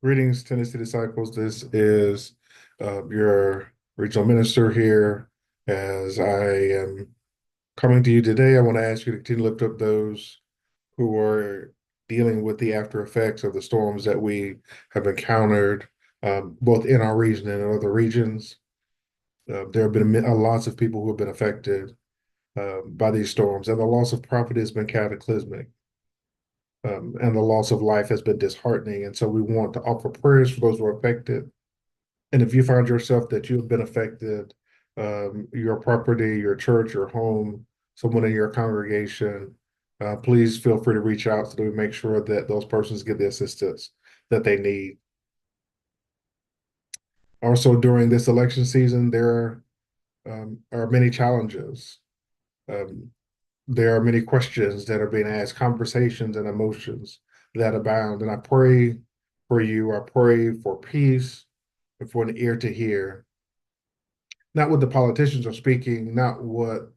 Greetings, Tennessee disciples. This is your regional minister here. As I am coming to you today, I want to ask you to continue to lift up those who are dealing with the after effects of the storms that we have encountered, both in our region and in other regions. There have been lots of people who have been affected by these storms, and the loss of property has been cataclysmic. And the loss of life has been disheartening. And so we want to offer prayers for those who are affected. And if you find yourself that you have been affected, your property, your church, your home, someone in your congregation, please feel free to reach out so that we make sure that those persons get the assistance that they need. Also, during this election season, there are many challenges. Um, there are many questions that are being asked, conversations and emotions that abound. And I pray for you. I pray for peace and for an ear to hear, not what the politicians are speaking, not what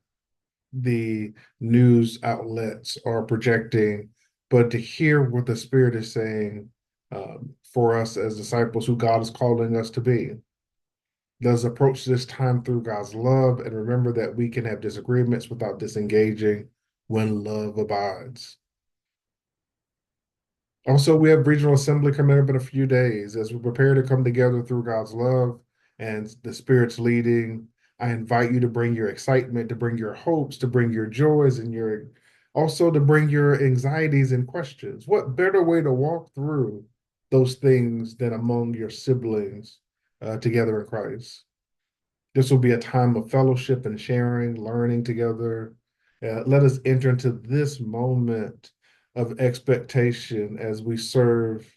the news outlets are projecting, but to hear what the Spirit is saying for us as disciples who God is calling us to be. Let us approach this time through God's love and remember that we can have disagreements without disengaging when love abides. Also, we have Regional Assembly coming up in a few days. As we prepare to come together through God's love and the Spirit's leading, I invite you to bring your excitement, to bring your hopes, to bring your joys, and your also to bring your anxieties and questions. What better way to walk through those things than among your siblings together in Christ? This will be a time of fellowship and sharing, learning together. Let us enter into this moment of expectation as we serve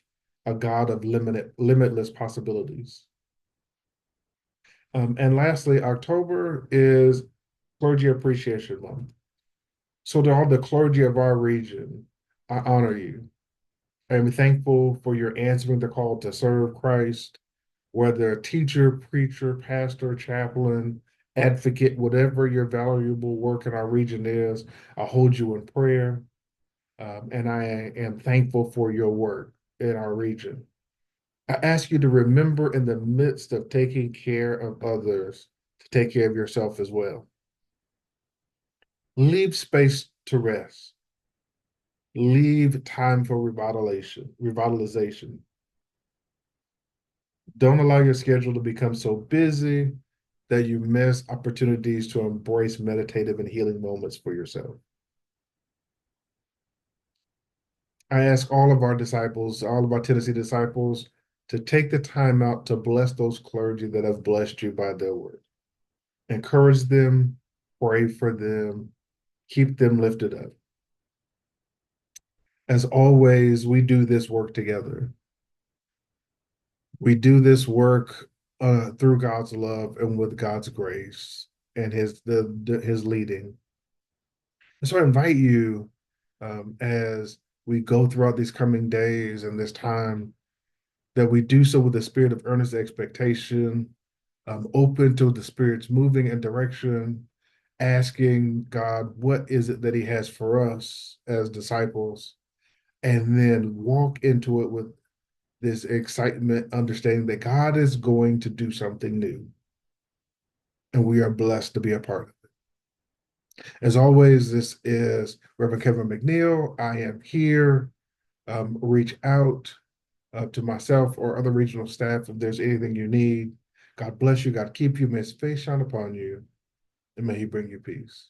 a God of limitless possibilities. And lastly, October is Clergy Appreciation Month. So to all the clergy of our region, I honor you. I am thankful for your answering the call to serve Christ, whether teacher, preacher, pastor, chaplain, advocate, whatever your valuable work in our region is. I hold you in prayer, and I am thankful for your work in our region. I ask you to remember in the midst of taking care of others, to take care of yourself as well. Leave space to rest. Leave time for revitalization. Don't allow your schedule to become so busy that you miss opportunities to embrace meditative and healing moments for yourself. I ask all of our disciples, all of our Tennessee disciples, to take the time out to bless those clergy that have blessed you by their word. Encourage them, pray for them, keep them lifted up. As always, we do this work together. We do this work through God's love and with God's grace and his leading. And so I invite you as we go throughout these coming days and this time that we do so with a spirit of earnest expectation, open to the Spirit's moving and direction, asking God, what is it that He has for us as disciples? And then walk into it with this excitement, understanding that God is going to do something new. And we are blessed to be a part of it. As always, this is Reverend Kevin McNeil. I am here. Reach out to myself or other regional staff if there's anything you need. God bless you. God keep you. May His face shine upon you. And may He bring you peace.